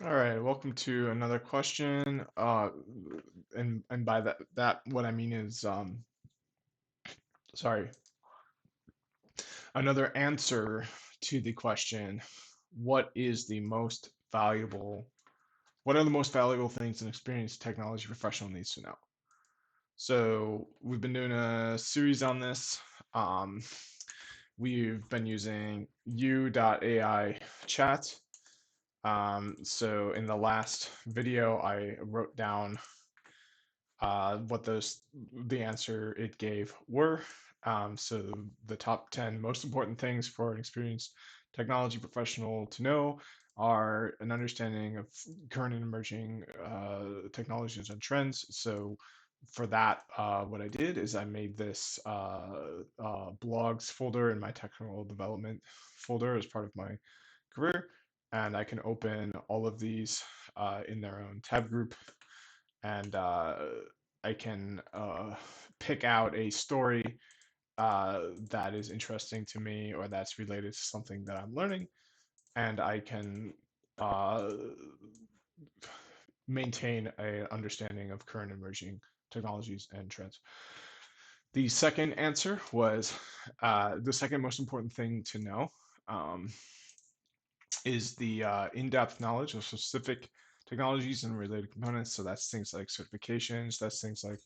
All right, welcome to another question. And by that what I mean is sorry, another answer to the question, what is the most valuable what are the most valuable things an experienced technology professional needs to know? So we've been doing a series on this. Um, we've been using u.ai chat. So in the last video, I wrote down what the answer it gave were. So the top 10 most important things for an experienced technology professional to know are an understanding of current and emerging technologies and trends. So for that, what I did is I made this blogs folder in my technical development folder as part of my career, and I can open all of these in their own tab group, and I can pick out a story that is interesting to me or that's related to something that I'm learning, and I can uh, maintain an understanding of current emerging technologies and trends. The second answer was the second most important thing to know um, is the in-depth knowledge of specific technologies and related components. So that's things like certifications, that's things like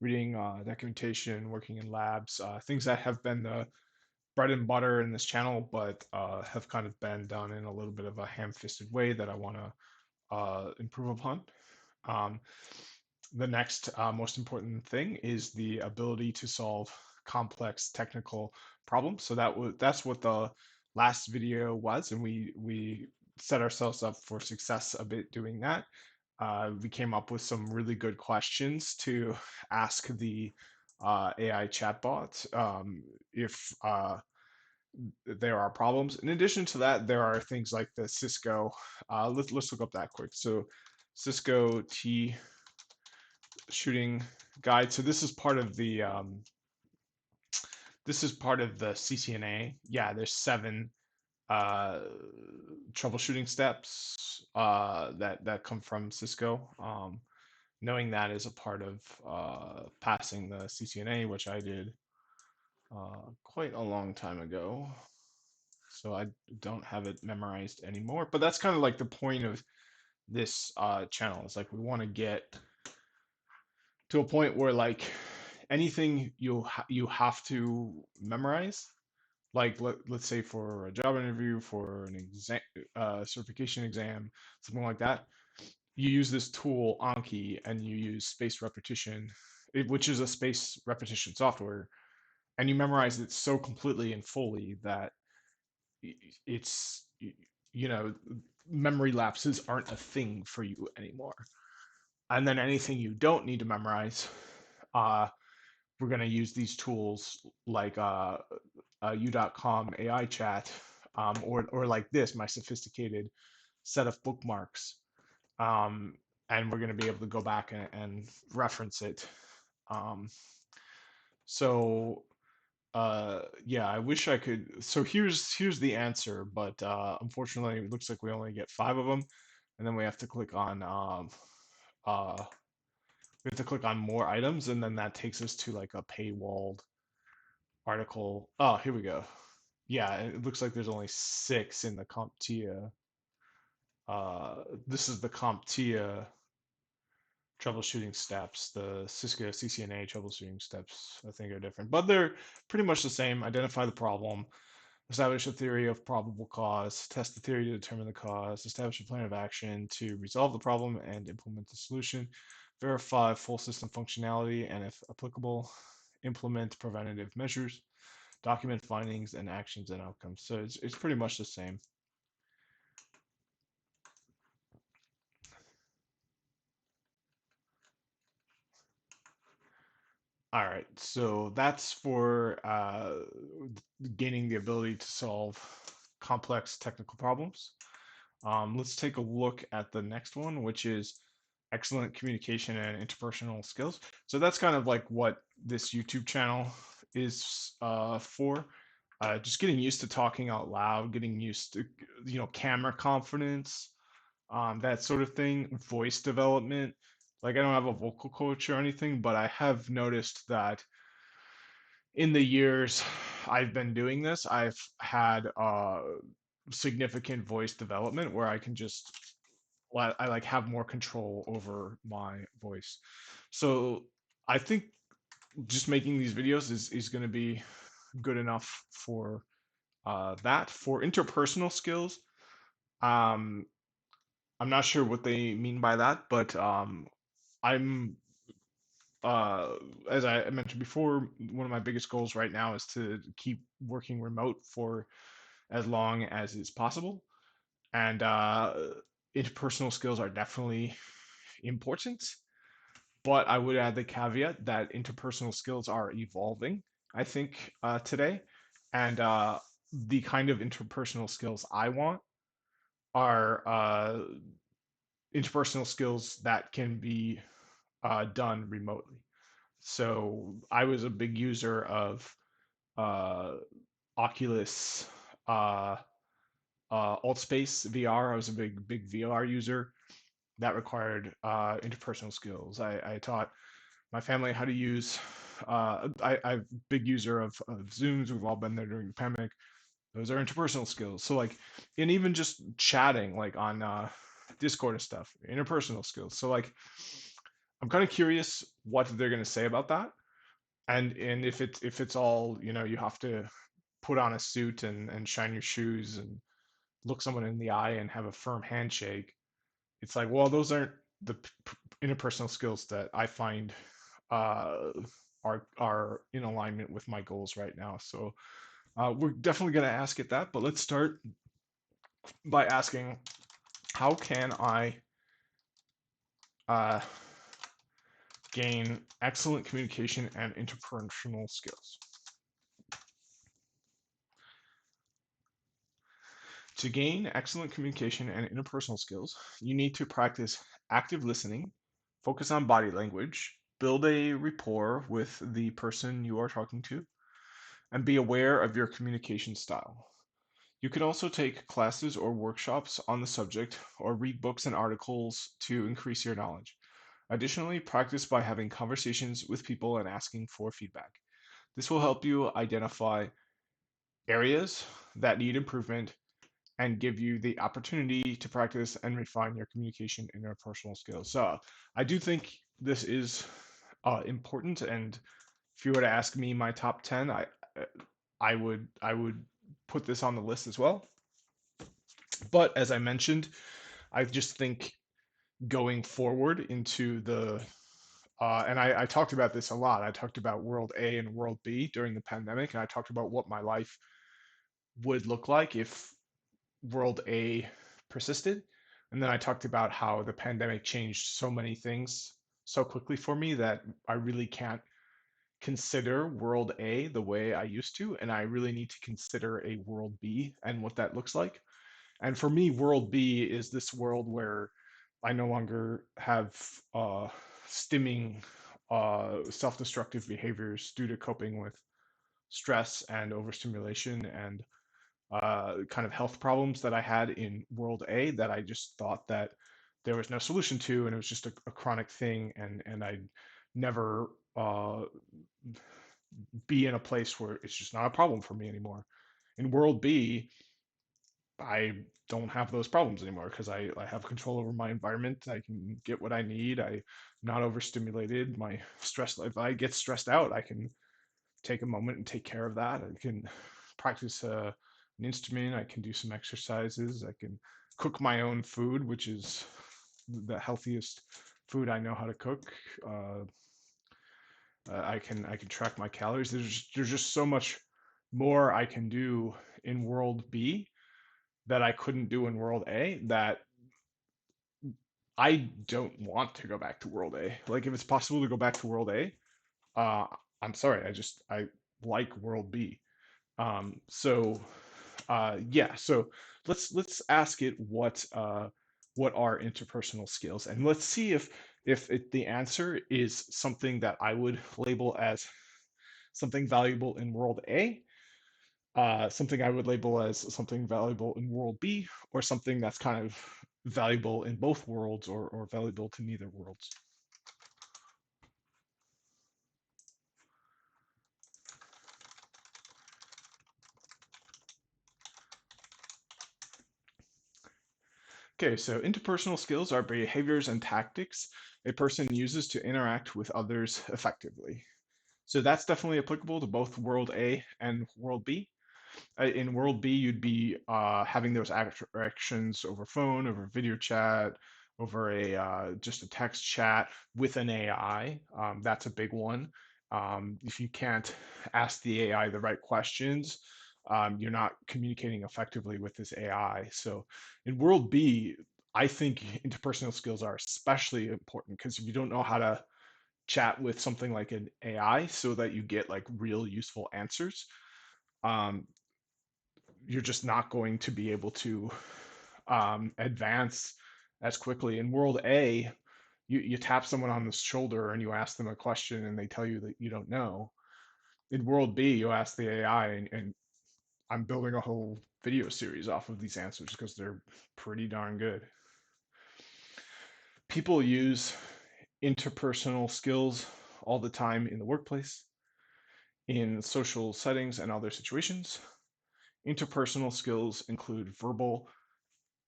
reading documentation, working in labs, things that have been the bread and butter in this channel, but have kind of been done in a little bit of a ham-fisted way that I want to improve upon. Um, the next most important thing is the ability to solve complex technical problems. So that's what the last video was, and we set ourselves up for success a bit doing that. We came up with some really good questions to ask the AI chatbot if there are problems. In addition to that, there are things like the Cisco. Let's look up that quick. So Cisco T shooting guide. So this is part of the CCNA. Yeah, there's 7 uh, troubleshooting steps that come from Cisco. Knowing that is a part of passing the CCNA, which I did quite a long time ago. So I don't have it memorized anymore. But that's kind of like the point of this channel. It's like we want to get to a point where like anything you have to memorize, like let's say for a job interview, for an exam, certification exam, something like that, you use this tool Anki and you use space repetition, which is a space repetition software, and you memorize it so completely and fully that it's you know memory lapses aren't a thing for you anymore. And then anything you don't need to memorize, uh, we're going to use these tools like u.com AI chat, or like this, my sophisticated set of bookmarks. Um, and we're going to be able to go back and reference it. Um, so yeah, I wish I could. So here's the answer, but unfortunately, it looks like we only get 5 of them, and then we have to click on uh, more items, and then that takes us to like a paywalled article. Oh, here we go. Yeah, it looks like there's only 6 in the CompTIA. This is the CompTIA troubleshooting steps. The Cisco CCNA troubleshooting steps, I think, are different, but they're pretty much the same. Identify the problem, establish a theory of probable cause, test the theory to determine the cause, establish a plan of action to resolve the problem and implement the solution, verify full system functionality, and if applicable, implement preventative measures, document findings and actions and outcomes. So it's pretty much the same. All right, so that's for gaining the ability to solve complex technical problems. Let's take a look at the next one, which is excellent communication and interpersonal skills. So that's kind of like what this YouTube channel is for. Just getting used to talking out loud, getting used to, camera confidence, that sort of thing, voice development. Like I don't have a vocal coach or anything, but I have noticed that in the years I've been doing this, I've had significant voice development where I can just I like have more control over my voice. So I think just making these videos is going to be good enough for that. For interpersonal skills, um, I'm not sure what they mean by that, but I'm uh, as I mentioned before, one of my biggest goals right now is to keep working remote for as long as is possible. And interpersonal skills are definitely important, but I would add the caveat that interpersonal skills are evolving, I think, today. And the kind of interpersonal skills I want are interpersonal skills that can be done remotely. So I was a big user of uh, Oculus, uh, AltSpace VR. I was a big VR user that required interpersonal skills. I taught my family how to use. I'm a big user of Zooms. We've all been there during the pandemic. Those are interpersonal skills. So like, and even just chatting like on Discord and stuff, interpersonal skills. So like, I'm kind of curious what they're gonna say about that, and if it's all you have to put on a suit and shine your shoes and look someone in the eye and have a firm handshake. It's like, well, those aren't the interpersonal skills that I find uh, are in alignment with my goals right now. So we're definitely going to ask it that, but let's start by asking, how can I uh, gain excellent communication and interpersonal skills? To gain excellent communication and interpersonal skills, you need to practice active listening, focus on body language, build a rapport with the person you are talking to, and be aware of your communication style. You can also take classes or workshops on the subject or read books and articles to increase your knowledge. Additionally, practice by having conversations with people and asking for feedback. This will help you identify areas that need improvement and give you the opportunity to practice and refine your communication and your personal skills. So I do think this is important. And if you were to ask me my top 10, I would put this on the list as well. But as I mentioned, I just think going forward into the and I talked about this a lot. I talked about World A and World B during the pandemic, and I talked about what my life would look like if World A persisted. And then I talked about how the pandemic changed so many things so quickly for me that I really can't consider World A the way I used to. And I really need to consider a World B and what that looks like. And for me, World B is this world where I no longer have stimming, self destructive behaviors due to coping with stress and overstimulation and kind of health problems that I had in World A that I just thought that there was no solution to, and it was just a chronic thing, and I'd never be in a place where it's just not a problem for me anymore. In World B, I don't have those problems anymore because I have control over my environment. I can get what I need. I'm not overstimulated. My stress, if I get stressed out, I can take a moment and take care of that. I can practice an instrument. I can do some exercises. I can cook my own food, which is the healthiest food I know how to cook. Uh, I can track my calories. There's just so much more I can do in World B that I couldn't do in World A that I don't want to go back to World A. Like if it's possible to go back to World A, uh, I'm sorry. I like World B. So yeah, so let's ask it what are interpersonal skills, and let's see if the answer is something that I would label as something valuable in World A, something I would label as something valuable in World B, or something that's kind of valuable in both worlds or valuable to neither worlds. Okay, so interpersonal skills are behaviors and tactics a person uses to interact with others effectively. So that's definitely applicable to both World A and World B. In World B, you'd be having those actions over phone, over video chat, over a just a text chat with an AI. That's a big one. If you can't ask the AI the right questions, you're not communicating effectively with this AI. So in World B, I think interpersonal skills are especially important because if you don't know how to chat with something like an AI so that you get like real useful answers, um, you're just not going to be able to advance as quickly. In World A, you tap someone on the shoulder and you ask them a question and they tell you that you don't know. In World B, you ask the AI, and I'm building a whole video series off of these answers because they're pretty darn good. People use interpersonal skills all the time in the workplace, in social settings, and other situations. Interpersonal skills include verbal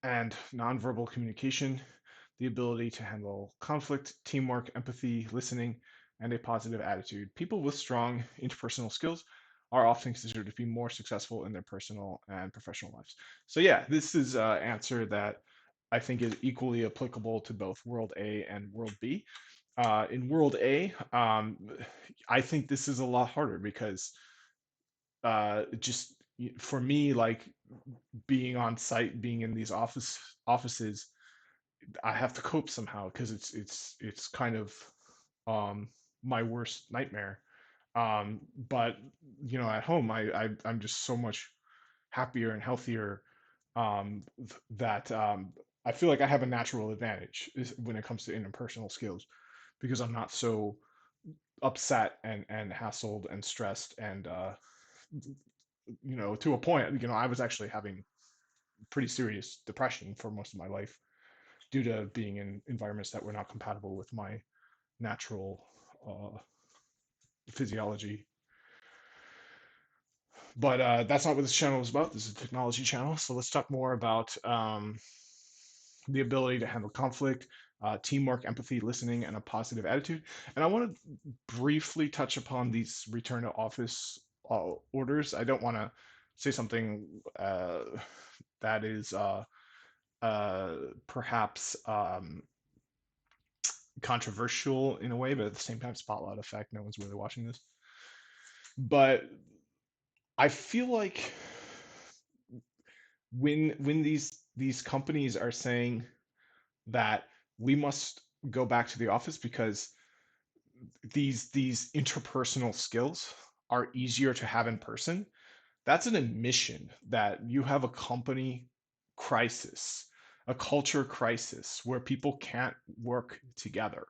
and nonverbal communication, the ability to handle conflict, teamwork, empathy, listening, and a positive attitude. People with strong interpersonal skills are often considered to be more successful in their personal and professional lives. So yeah, this is an answer that I think is equally applicable to both World A and World B. In World A, I think this is a lot harder because just for me, like being on site, being in these offices, I have to cope somehow because it's kind of um, my worst nightmare. But at home, I'm just so much happier and healthier that I feel like I have a natural advantage when it comes to interpersonal skills because I'm not so upset and hassled and stressed and to a point, I was actually having pretty serious depression for most of my life due to being in environments that were not compatible with my natural uh, physiology. But that's not what this channel is about. This is a technology channel. So let's talk more about the ability to handle conflict, teamwork, empathy, listening, and a positive attitude. And I want to briefly touch upon these return to office orders. I don't want to say something that is uh, perhaps controversial in a way, but at the same time, spotlight effect. No one's really watching this. But I feel like when these companies are saying that we must go back to the office because these interpersonal skills are easier to have in person, that's an admission that you have a company crisis, a culture crisis where people can't work together.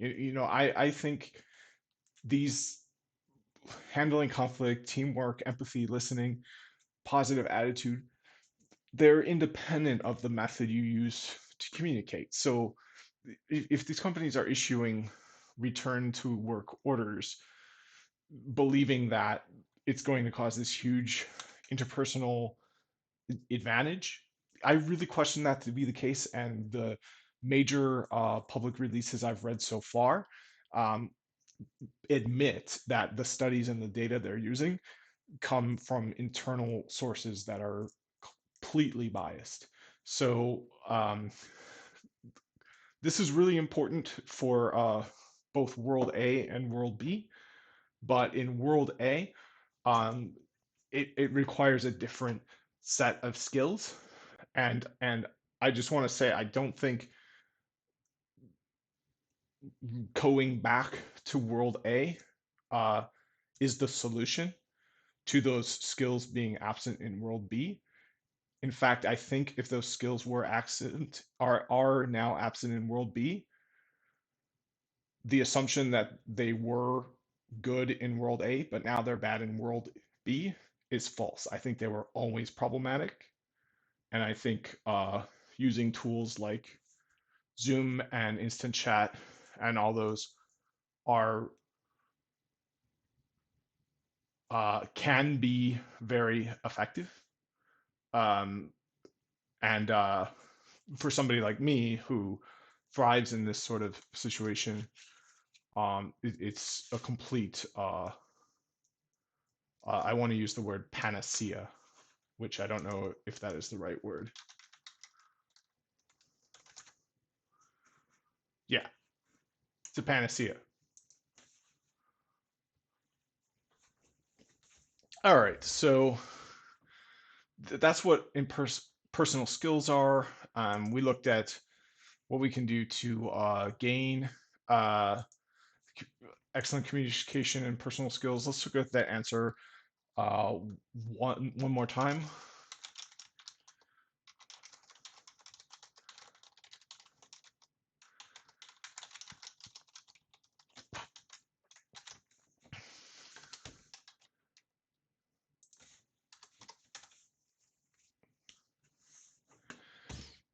I think these handling conflict, teamwork, empathy, listening, positive attitude, they're independent of the method you use to communicate. So if these companies are issuing return to work orders, believing that it's going to cause this huge interpersonal advantage, I really question that to be the case. And the major public releases I've read so far um, admit that the studies and the data they're using come from internal sources that are completely biased. So this is really important for both World A and World B. But in World A, um, it requires a different set of skills. And I just want to say I don't think going back to World A uh, is the solution to those skills being absent in World B. In fact, I think if those skills were absent are now absent in World B, the assumption that they were good in World A, but now they're bad in World B is false. I think they were always problematic, and I think using tools like Zoom and instant chat and all those are can be very effective. Um, and For somebody like me who thrives in this sort of situation, it's a complete, I want to use the word panacea, which I don't know if that is the right word. Yeah, it's a panacea. All right, so that's what personal skills are. We looked at what we can do to gain uh, excellent communication and personal skills. Let's look at that answer uh, one more time.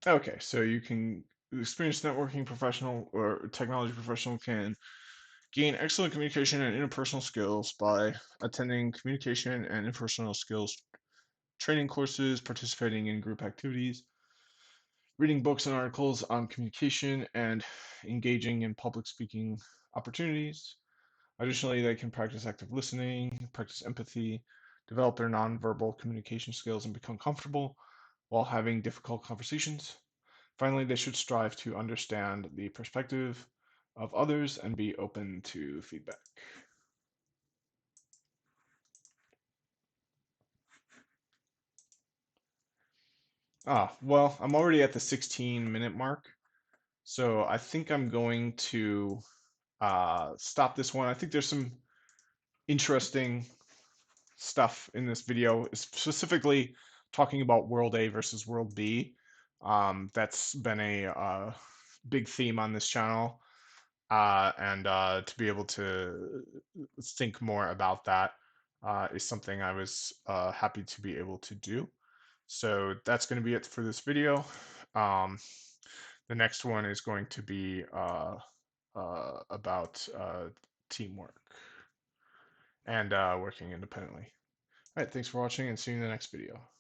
Okay, so you can experienced networking professional or technology professional can gain excellent communication and interpersonal skills by attending communication and interpersonal skills training courses, participating in group activities, reading books and articles on communication, and engaging in public speaking opportunities. Additionally, they can practice active listening, practice empathy, develop their nonverbal communication skills, and become comfortable while having difficult conversations. Finally, they should strive to understand the perspective of others and be open to feedback. Well, I'm already at the 16-minute mark, so I think I'm going to stop this one. I think there's some interesting stuff in this video, specifically talking about World A versus World B. That's been a big theme on this channel, and to be able to think more about that is something I was happy to be able to do. So that's going to be it for this video. Um, the next one is going to be about teamwork and working independently. All right, thanks for watching and see you in the next video.